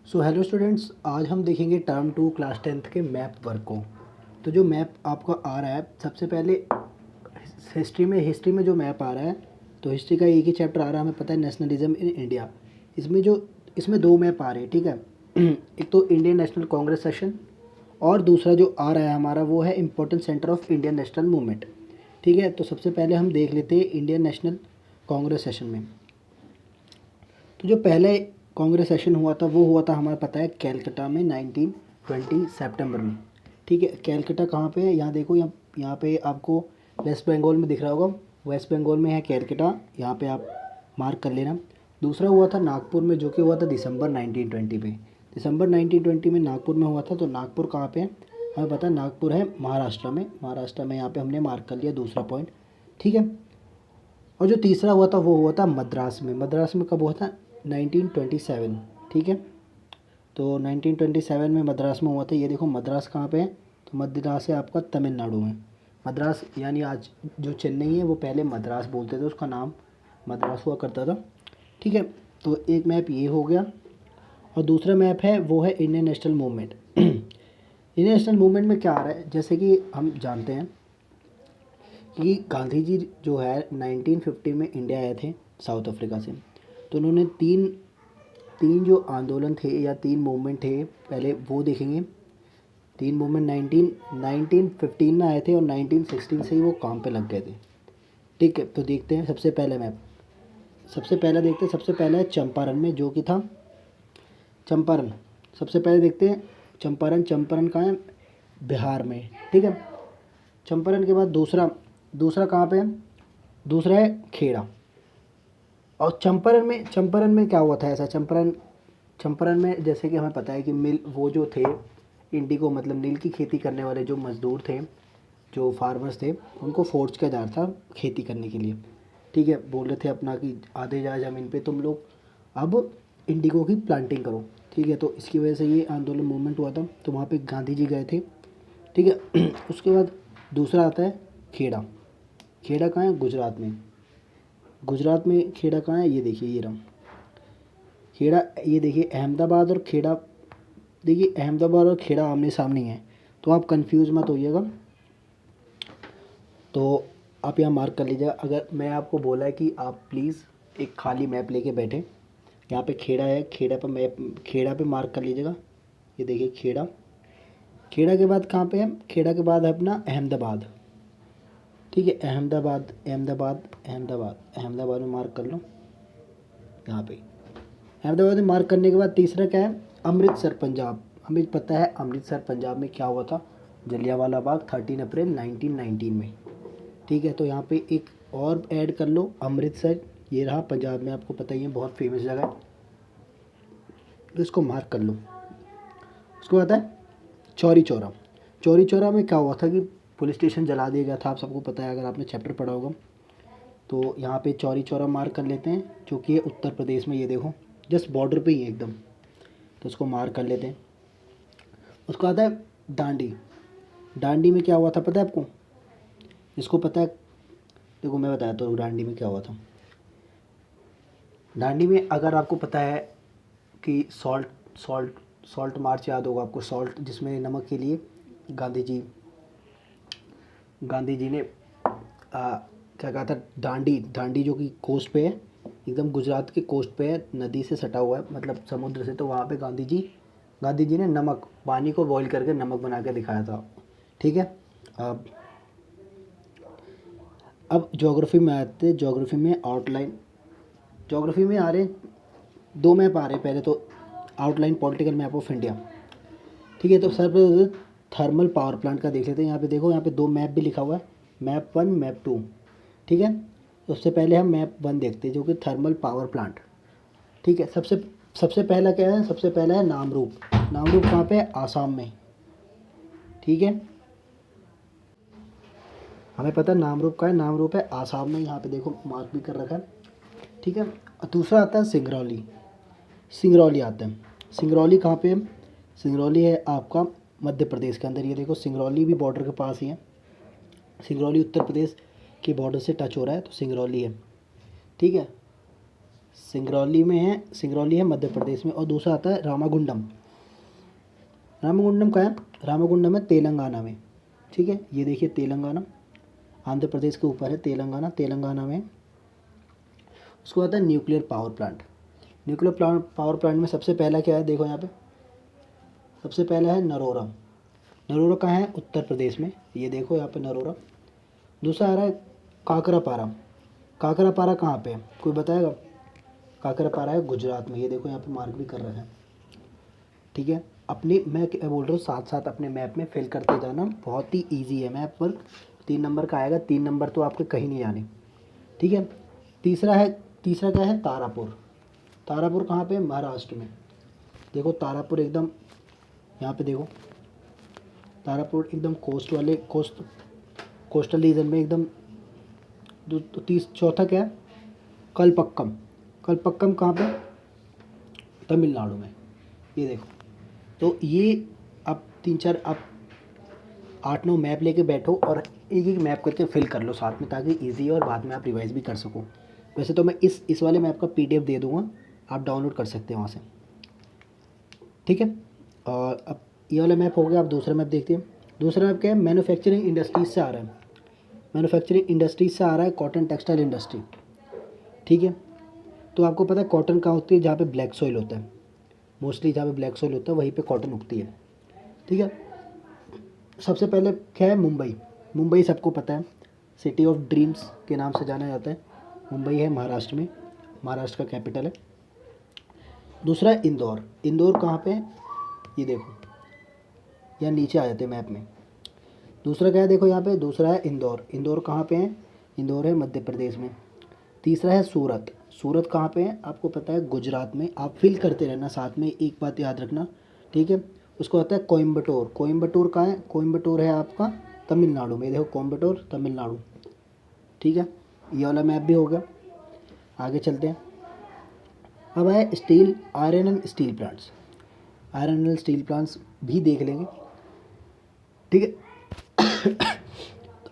So hello students, आज हम देखेंगे टर्म 2 क्लास 10th के मैप वर्क को। तो जो मैप आपको आ रहा है, सबसे पहले हिस्ट्री में जो मैप आ रहा है, तो हिस्ट्री का एक ही चैप्टर आ रहा है, हमें पता है, नेशनलिज्म इन इंडिया। इसमें दो मैप आ रहे हैं, ठीक है। एक तो इंडियन नेशनल कांग्रेस सेशन, और दूसरा जो आ रहा है हमारा वो है important centre of Indian national movement, ठीक है। तो सबसे पहले हम देख लेते हैं इंडियन नेशनल कांग्रेस सेशन में। तो जो पहले कांग्रेस सेशन हुआ था वो हुआ था, हमारा पता है, कैलकाटा में 1920 सितंबर में, ठीक है। कैलकाटा कहाँ पे है, यहाँ देखो, यहाँ पे आपको वेस्ट बंगाल में दिख रहा होगा, वेस्ट बंगाल में है कैलकाटा, यहाँ पे आप मार्क कर लेना। दूसरा हुआ था नागपुर में, जो कि हुआ था दिसंबर 1920 पे। दिसंबर 1920 में नागपुर में हुआ था। तो नागपुर कहाँ पे है, हमें पता है, नागपुर है महाराष्ट्र में यहाँ पे हमने मार्क कर लिया दूसरा पॉइंट, ठीक है। और जो तीसरा हुआ था वो हुआ था मद्रास में। मद्रास में कब हुआ था, 1927, ठीक है। तो 1927 में मद्रास में हुआ था। ये देखो मद्रास कहाँ पे है, तो मद्रास है आपका तमिलनाडु में। मद्रास यानी आज जो चेन्नई है वो पहले मद्रास बोलते थे, उसका नाम मद्रास हुआ करता था, ठीक है। तो एक मैप ये हो गया, और दूसरा मैप है वो है Indian national movement. Indian national movement में क्या आ रहा है, जैसे कि हम जानते हैं कि गांधी जी जो है 1950 में इंडिया आए थे साउथ अफ्रीका से। तो उन्होंने तीन तीन जो आंदोलन थे या तीन मूवमेंट थे, पहले वो देखेंगे। तीन मूवमेंट 1915 में आए थे, और 1916 से ही वो काम पे लग गए थे, ठीक है। तो देखते हैं सबसे पहले मैप, सबसे पहला देखते हैं। सबसे पहला है चंपारण में, जो कि था चंपारण। सबसे पहले देखते हैं चंपारण। चंपारण कहाँ है, बिहार में, ठीक है। चंपारण के बाद दूसरा दूसरा कहाँ पे है, दूसरा है खेड़ा। और चंपारण में क्या हुआ था ऐसा, चंपारण में जैसे कि हमें पता है कि मिल, वो जो थे इंडिगो मतलब नील की खेती करने वाले जो मज़दूर थे, जो फार्मर्स थे, उनको फोर्स किया जा रहा था खेती करने के लिए, ठीक है। बोल रहे थे अपना कि आधे जा ज़मीन पे तुम लोग अब इंडिगो की प्लांटिंग करो, ठीक है। तो इसकी वजह से ये आंदोलन मूवमेंट हुआ था। तो वहाँ पे गांधी जी गए थे, ठीक है। उसके बाद दूसरा आता है खेड़ा। खेड़ा कहाँ है, गुजरात में। गुजरात में खेड़ा कहाँ है, ये देखिए, ये रहा खेड़ा। ये देखिए अहमदाबाद और खेड़ा, देखिए अहमदाबाद और खेड़ा आमने सामने हैं, तो आप कंफ्यूज मत होइएगा। तो आप यहाँ मार्क कर लीजिएगा। अगर मैं आपको बोला है कि आप प्लीज़ एक खाली मैप लेके बैठें, यहाँ पे खेड़ा है, खेड़ा पर मैप, खेड़ा पे मार्क कर लीजिएगा। ये देखिए खेड़ा। खेड़ा के बाद कहाँ पे है, खेड़ा के बाद है अपना अहमदाबाद, ठीक है। अहमदाबाद अहमदाबाद अहमदाबाद अहमदाबाद में मार्क कर लो, यहाँ पे अहमदाबाद में मार्क करने के बाद तीसरा क्या है, अमृतसर पंजाब। हमें पता है अमृतसर पंजाब में क्या हुआ था, जलियांवाला बाग 13 अप्रैल 1919 में, ठीक है। तो यहाँ पे एक और ऐड कर लो, अमृतसर, ये रहा पंजाब में, आपको पता ही है बहुत फेमस जगह है, तो इसको मार्क कर लो। उसके बाद है चौरी चौरा। चौरी चौरा में क्या हुआ था कि पुलिस स्टेशन जला दिया गया था, आप सबको पता है अगर आपने चैप्टर पढ़ा होगा। तो यहाँ पे चौरी चौरा मार्क कर लेते हैं, जो कि है उत्तर प्रदेश में। ये देखो जस्ट बॉर्डर पे ही है एकदम, तो उसको मार्क कर लेते हैं। उसको आता है दांडी। दांडी में क्या हुआ था पता है आपको, इसको पता है, देखो मैं बताया तो दांडी में क्या हुआ था। दांडी में अगर आपको पता है कि सॉल्ट सॉल्ट मार्च याद होगा आपको, सॉल्ट जिसमें नमक के लिए गांधी जी ने क्या कहा था, दांडी। दांडी जो कि कोस्ट पे है, एकदम गुजरात के कोस्ट पे है, नदी से सटा हुआ है, मतलब समुद्र से। तो वहाँ पे गांधी जी ने नमक, पानी को बॉईल करके नमक बना के दिखाया था, ठीक है। अब ज्योग्राफी में आते हैं। ज्योग्राफी में आउटलाइन, ज्योग्राफी में आ रहे दो मैप आ रहे हैं। पहले तो outline political map of India, ठीक है। तो सर थर्मल पावर प्लांट का देख लेते हैं। यहाँ पे देखो, यहाँ पे दो मैप भी लिखा हुआ है, मैप 1 मैप 2, ठीक है। तो सबसे पहले हम मैप 1 देखते हैं, जो कि थर्मल पावर प्लांट, ठीक है। सबसे पहला क्या है, सबसे पहला है नामरूप। नामरूप कहाँ पे है, आसाम में, ठीक है। हमें पता है नामरूप का है, नामरूप है आसाम में, यहाँ पे देखो मार्क भी कर रखा है, ठीक है। और दूसरा आता है सिंगरौली। सिंगरौली आता है, सिंगरौली कहाँ पे है, सिंगरौली है आपका मध्य प्रदेश के अंदर। ये देखो सिंगरौली भी बॉर्डर के पास ही है, सिंगरौली उत्तर प्रदेश के बॉर्डर से टच हो रहा है, तो सिंगरौली है, ठीक है। सिंगरौली में है, सिंगरौली है मध्य प्रदेश में। और दूसरा आता है रामागुंडम। रामागुंडम कहाँ है? रामागुंडम है तेलंगाना में। ठीक है, ये देखिए तेलंगाना, आंध्र प्रदेश के ऊपर है तेलंगाना, तेलंगाना में। उसको आता है nuclear power plant. Nuclear power plant में सबसे पहला क्या है, देखो यहाँ पे सबसे पहला है नरोरा। नरोरा कहाँ है? उत्तर प्रदेश में। ये देखो यहाँ पे नरोरा। दूसरा आ रहा है काकरापारा। काकरापारा कहाँ पे है, कोई बताएगा? काकरापारा है गुजरात में। ये देखो यहाँ पे मार्क भी कर रहे हैं। ठीक है, अपनी मैं क्या बोल रहा हूँ, साथ साथ अपने मैप में फिल करते जाना, बहुत ही ईजी है मैप पर। 3 नंबर का आएगा, 3 नंबर तो आपके कहीं नहीं जाने। ठीक है, तीसरा क्या है? तारापुर। तारापुर कहाँ पे? महाराष्ट्र में। देखो तारापुर एकदम, यहाँ पे देखो तारापुर एकदम कोस्टल रीजन में एकदम। चौथा क्या है? कलपक्कम। कलपक्कम कहाँ पे? तमिलनाडु में। ये देखो, तो ये आप 3-4 आप 8-9 मैप लेके बैठो और एक एक मैप करके फिल कर लो साथ में, ताकि इजी हो और बाद में आप रिवाइज भी कर सको। वैसे तो मैं इस वाले मैप का पीडीएफ दे दूँगा, आप डाउनलोड कर सकते हैं वहाँ से। ठीक है, और अब ये वाला मैप हो गया। आप दूसरा मैप देखते हैं। दूसरा मैप क्या है? मैन्युफैक्चरिंग इंडस्ट्रीज से आ रहा है। मैन्युफैक्चरिंग इंडस्ट्रीज से आ रहा है कॉटन टेक्सटाइल इंडस्ट्री। ठीक है, तो आपको पता है कॉटन कहाँ होती है? जहाँ पे ब्लैक सॉइल होता है, मोस्टली जहाँ पे ब्लैक सॉइल होता है वहीं पे कॉटन उगती है। ठीक है, सबसे पहले क्या है? मुंबई। मुंबई सबको पता है, सिटी ऑफ ड्रीम्स के नाम से जाना जाता है। मुंबई है महाराष्ट्र में, महाराष्ट्र का कैपिटल है। दूसरा है इंदौर। इंदौर कहाँ पे है? ये देखो, यहाँ नीचे आ जाते हैं मैप में। दूसरा क्या है? देखो यहाँ पे दूसरा है इंदौर। इंदौर कहाँ पे है? इंदौर है मध्य प्रदेश में। तीसरा है सूरत। सूरत कहाँ पे है? आपको पता है गुजरात में। आप फिल करते रहना साथ में, एक बात याद रखना। ठीक है, उसको आता है कोयम्बटूर। कोयम्बटूर कहाँ है? कोयम्बटूर है आपका तमिलनाडु में। देखो कोयम्बटूर तमिलनाडु। ठीक है, ये वाला मैप भी हो गया। आगे चलते हैं। अब है steel, iron and steel plants. Iron and steel plants भी देख लेंगे। ठीक है,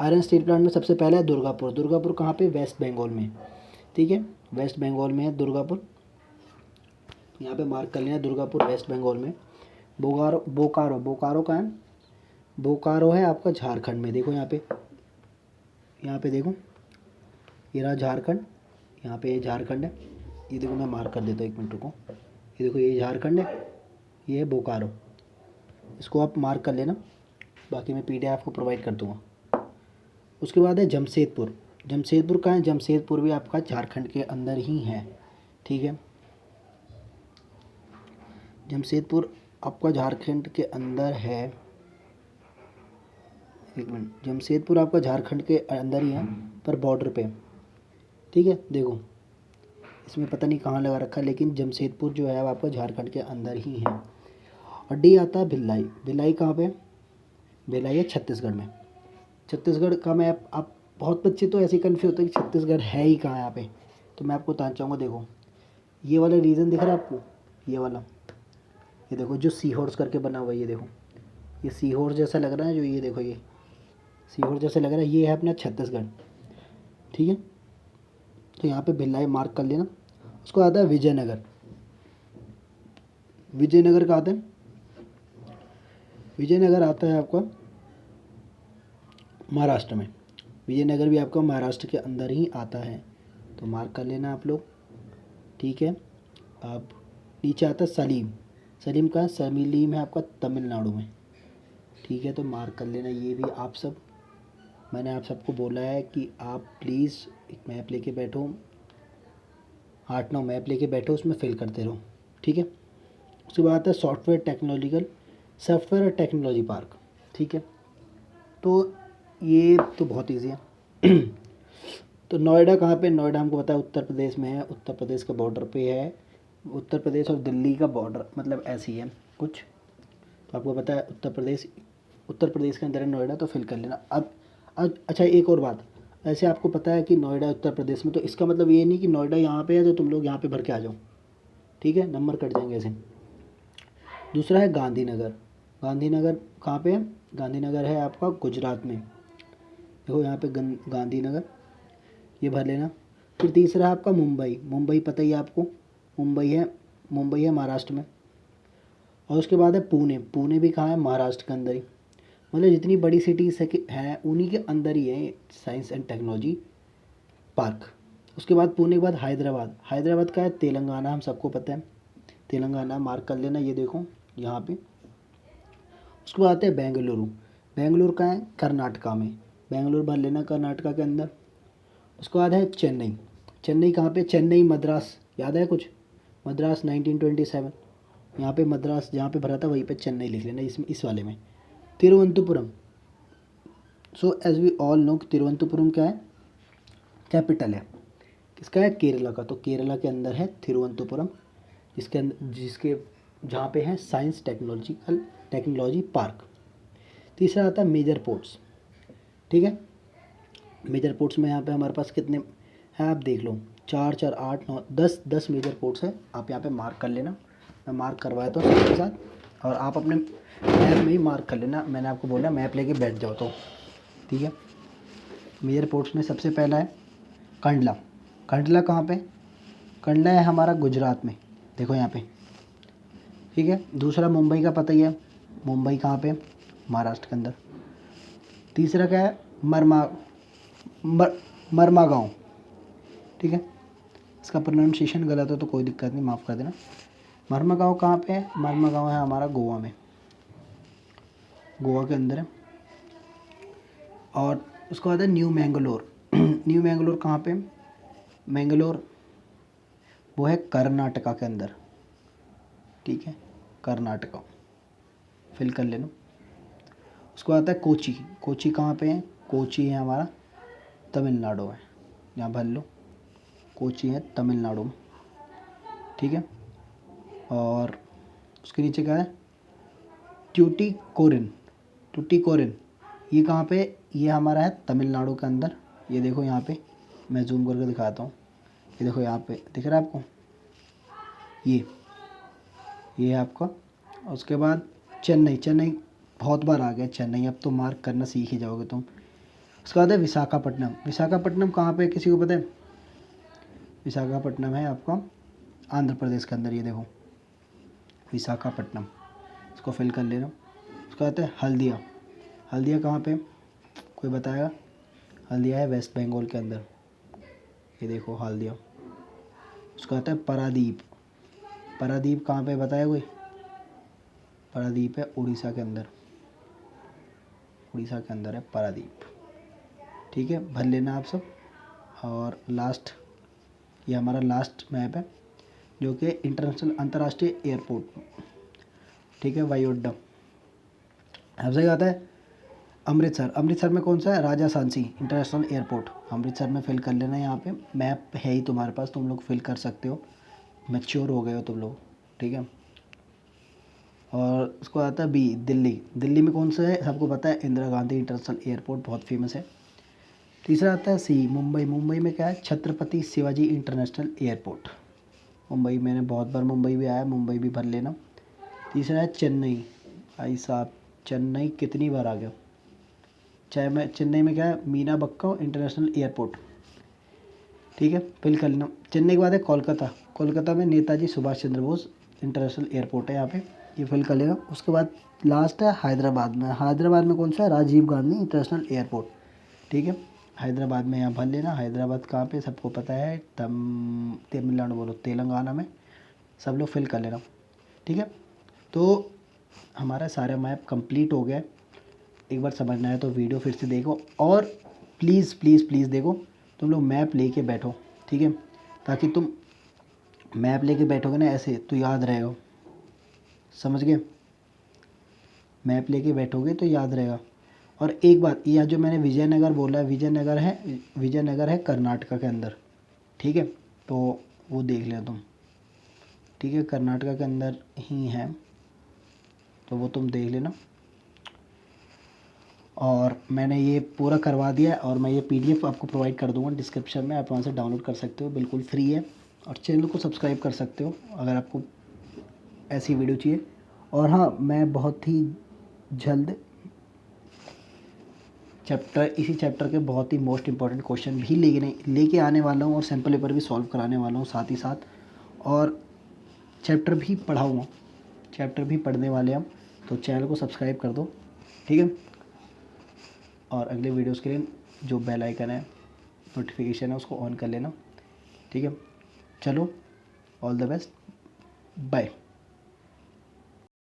आयरन स्टील प्लांट में सबसे पहला है दुर्गापुर। दुर्गापुर कहाँ पे? वेस्ट बंगाल में। ठीक है, वेस्ट बंगाल में है दुर्गापुर। यहाँ पे मार्क कर लेना, दुर्गापुर वेस्ट बंगाल में। बोकारो। बोकारो कहाँ है? बोकारो है आपका झारखंड में। देखो यहाँ पे देखो, ये रहा झारखंड। यहाँ पे ये झारखंड है। ये देखो मैं मार्क कर देता हूँ, 1 मिनट रुको। ये देखो ये झारखंड है, ये है बोकारो। इसको आप मार्क कर लेना, बाकी मैं पीडीएफ आपको प्रोवाइड कर दूँगा। उसके बाद है जमशेदपुर। जमशेदपुर कहाँ है? जमशेदपुर भी आपका झारखंड के अंदर ही है। ठीक है, जमशेदपुर आपका झारखंड के अंदर है। 1 मिनट, जमशेदपुर आपका झारखंड के अंदर ही है, पर बॉर्डर पे। ठीक है, देखो इसमें पता नहीं कहाँ लगा रखा है, लेकिन जमशेदपुर जो है वो आपका झारखंड के अंदर ही है। और डी आता है भिलाई। भिलाई कहाँ पे? भिलाई है छत्तीसगढ़ में। छत्तीसगढ़ का मैप आप, बहुत बच्चे तो ऐसे ही कन्फ्यूज होते हैं कि छत्तीसगढ़ है ही कहाँ यहाँ पे। तो मैं आपको बताना चाहूँगा, देखो ये वाला रीजन दिख रहा है आपको, ये वाला, ये देखो जो सी हॉर्स करके बना हुआ है। ये देखो, ये सी हॉर्स जैसा लग रहा है जो, ये देखो ये सी हॉर्स जैसा लग रहा है, ये है अपना छत्तीसगढ़। ठीक है, तो यहाँ पे भिलाई मार्क कर लेना। उसको आता है विजयनगर। विजयनगर का आता है, विजयनगर आता है आपका महाराष्ट्र में। विजयनगर भी आपका महाराष्ट्र के अंदर ही आता है, तो मार्क कर लेना आप लोग। ठीक है, अब नीचे आता है सलीम। सलीम का सलीम है आपका तमिलनाडु में। ठीक है, तो मार्क कर लेना ये भी आप सब। मैंने आप सबको बोला है कि आप प्लीज़ एक मैप लेके बैठो, 8-9 मैप लेके बैठो, उसमें फिल करते रहो। ठीक है, उसके बाद आता है सॉफ्टवेयर और टेक्नोलॉजी पार्क। ठीक है, तो ये तो बहुत ईजी है। तो नोएडा कहाँ पे? नोएडा हमको पता है उत्तर प्रदेश में है, उत्तर प्रदेश के बॉर्डर पे है। उत्तर प्रदेश और दिल्ली का बॉर्डर मतलब ऐसी है कुछ, तो आपको पता है उत्तर प्रदेश के अंदर है नोएडा, तो फिल कर लेना। अब अच्छा एक और बात, ऐसे आपको पता है कि नोएडा उत्तर प्रदेश में, तो इसका मतलब ये नहीं कि नोएडा यहाँ पे है तो तुम लोग यहाँ पे भर के आ जाओ। ठीक है, नंबर कट जाएंगे ऐसे। दूसरा है गांधीनगर। गांधीनगर कहाँ पे है? गांधीनगर है आपका गुजरात में। देखो यहाँ पे गांधीनगर, ये भर लेना। फिर तीसरा है आपका मुंबई, मुंबई पता ही है आपको, मुंबई है महाराष्ट्र में। और उसके बाद है पुणे, पुणे भी कहाँ है, महाराष्ट्र के अंदर ही। मतलब जितनी बड़ी सिटीज़ हैं उन्हीं के अंदर ही है साइंस एंड टेक्नोलॉजी पार्क। उसके बाद पुणे के बाद हैदराबाद, हैदराबाद का है तेलंगाना, हम सबको पता है तेलंगाना, मार्क कर लेना ये देखो यहाँ पे। उसके बाद आते हैं बेंगलुरु, बेंगलुरु का है कर्नाटका में, बेंगलुरु भर लेना कर्नाटका के अंदर। उसके बाद है चेन्नई, चेन्नई कहाँ पे, चेन्नई मद्रास, याद है कुछ, मद्रास 1927, यहाँ पे मद्रास जहाँ पे भरा था वहीं पे चेन्नई लिख लेना इस वाले में। Thiruvananthapuram, so as we all know Thiruvananthapuram क्या है, कैपिटल है किसका है, केरला का। तो केरला के अंदर है तिरुवनंतपुरम, जिसके जहाँ पे है साइंस टेक्नोलॉजी पार्क। तीसरा आता है मेजर पोर्ट्स, ठीक है। मेजर पोर्ट्स में यहाँ पे हमारे पास कितने हैं आप देख लो, 4 4 8 9 10 मेजर पोर्ट्स हैं। आप यहाँ पे मार्क कर लेना, मैं मार्क करवाया तो सबके साथ, और आप अपने मैप में ही मार्क कर लेना, मैंने आपको बोला मैप लेके बैठ जाओ तो, ठीक है। मेजर पोर्ट्स में सबसे पहला है कंडला, कंडला कहाँ पे, कंडला है हमारा गुजरात में, देखो यहाँ पे, ठीक है। दूसरा मुंबई का पता ही है, मुंबई कहाँ पे, महाराष्ट्र के अंदर। तीसरा क्या है, मरमा गाँव, ठीक है। इसका प्रोनाउंसिएशन गलत हो तो कोई दिक्कत नहीं, माफ़ कर देना। मरमा गाँव कहाँ पे है, मरमा गाँव है हमारा गोवा में, गोवा के अंदर है। और उसके बाद है न्यू मैंगलोर, न्यू मैंगलोर कहाँ पे, मैंगलोर वो है कर्नाटका के अंदर, ठीक है, कर्नाटका, फिल कर लेना। उसको आता है कोची, कोची कहाँ पे है, कोची है हमारा तमिलनाडु में, यहाँ भर लो, कोची है तमिलनाडु में, ठीक है। और उसके नीचे क्या है, ट्यूटिकोरिन, ट्यूटिकोरिन ये कहाँ पे, ये हमारा है तमिलनाडु के अंदर। ये देखो यहाँ पे, मैं जूम करके दिखाता हूँ, ये देखो यहाँ पे दिख रहा है आपको, ये है आपका। उसके बाद चेन्नई, चेन्नई बहुत बार आ गया चेन्नई, अब तो मार्क करना सीख ही जाओगे तुम। उसके बाद है विशाखापट्टनम, विशाखापट्टनम कहाँ पे किसी को पता है, विशाखापट्टनम है आपका आंध्र प्रदेश के अंदर, ये देखो विशाखापट्टनम, इसको फिल कर लेना। उसके बाद है हल्दिया, हल्दिया कहाँ पे, कोई बताएगा, हल्दिया है वेस्ट बंगाल के अंदर, ये देखो हल्दिया। उसका आता है पारादीप, पारादीप कहाँ पे बताया कोई, पारादीप है उड़ीसा के अंदर, उड़ीसा के अंदर है पारादीप, ठीक है, भर लेना आप सब। और लास्ट, ये हमारा लास्ट मैप है जो कि इंटरनेशनल अंतर्राष्ट्रीय एयरपोर्ट, ठीक है, वायु अड्डा। सबसे आता है अमृतसर, अमृतसर में कौन सा है, राजा सांची इंटरनेशनल एयरपोर्ट, अमृतसर में फिल कर लेना। यहाँ पे मैप है ही तुम्हारे पास, तुम लोग फिल कर सकते हो, मैच्योर हो गए हो तुम लोग, ठीक है। और उसको आता है बी, दिल्ली, दिल्ली में कौन सा है सबको पता है, इंदिरा गांधी इंटरनेशनल एयरपोर्ट बहुत फेमस है। तीसरा आता है सी, मुंबई, मुंबई में क्या है, छत्रपति शिवाजी इंटरनेशनल एयरपोर्ट, मुंबई, मैंने बहुत बार मुंबई भी आया, मुंबई भी भर लेना। तीसरा है चेन्नई, भाई साहब चेन्नई कितनी बार आ गया, चाहे मैं चेन्नई में क्या है, मीनाबक्का इंटरनेशनल एयरपोर्ट, ठीक है, फिल कर लेना। चेन्नई के बाद है कोलकाता, कोलकाता में नेताजी सुभाष चंद्र बोस इंटरनेशनल एयरपोर्ट है यहाँ पे, ये फिल कर लेना। उसके बाद लास्ट है हैदराबाद में, हैदराबाद में कौन सा है, राजीव गांधी इंटरनेशनल एयरपोर्ट, ठीक है, हैदराबाद में यहाँ भर लेना। हैदराबाद कहाँ पे सबको पता है, तमिलनाडु बोलो, तेलंगाना में, सब लोग फिल कर लेना, ठीक है। तो हमारा सारा मैप कंप्लीट हो गया, एक बार समझना है तो वीडियो फिर से देखो, और प्लीज़ प्लीज़ प्लीज़ देखो, तुम लोग मैप लेके बैठो, ठीक है, ताकि तुम मैप लेके बैठोगे ना ऐसे तो याद रहेगा, समझ गए, मैप लेके बैठोगे तो याद रहेगा। और एक बात, यह जो मैंने विजयनगर बोला है, विजयनगर है कर्नाटका के अंदर, ठीक है, तो वो देख लेना तुम, ठीक है, कर्नाटका के अंदर ही है, तो वो तुम देख लेना। और मैंने ये पूरा करवा दिया है, और मैं ये पीडीएफ आपको प्रोवाइड कर दूंगा डिस्क्रिप्शन में, आप वहाँ से डाउनलोड कर सकते हो, बिल्कुल फ्री है। और चैनल को सब्सक्राइब कर सकते हो अगर आपको ऐसी वीडियो चाहिए। और हाँ, मैं बहुत ही जल्द इसी चैप्टर के बहुत ही मोस्ट इंपॉर्टेंट क्वेश्चन भी लेके आने वाला हूँ और सैम्पल पेपर भी सॉल्व कराने वाला हूँ साथ ही साथ, और चैप्टर भी पढ़ाऊँगा, चैप्टर भी पढ़ने वाले हम। तो चैनल को सब्सक्राइब कर दो, ठीक है। और अगले वीडियोस के लिए जो बेल आइकन है, नोटिफिकेशन है, उसको ऑन कर लेना, ठीक है। चलो, ऑल द बेस्ट, बाय।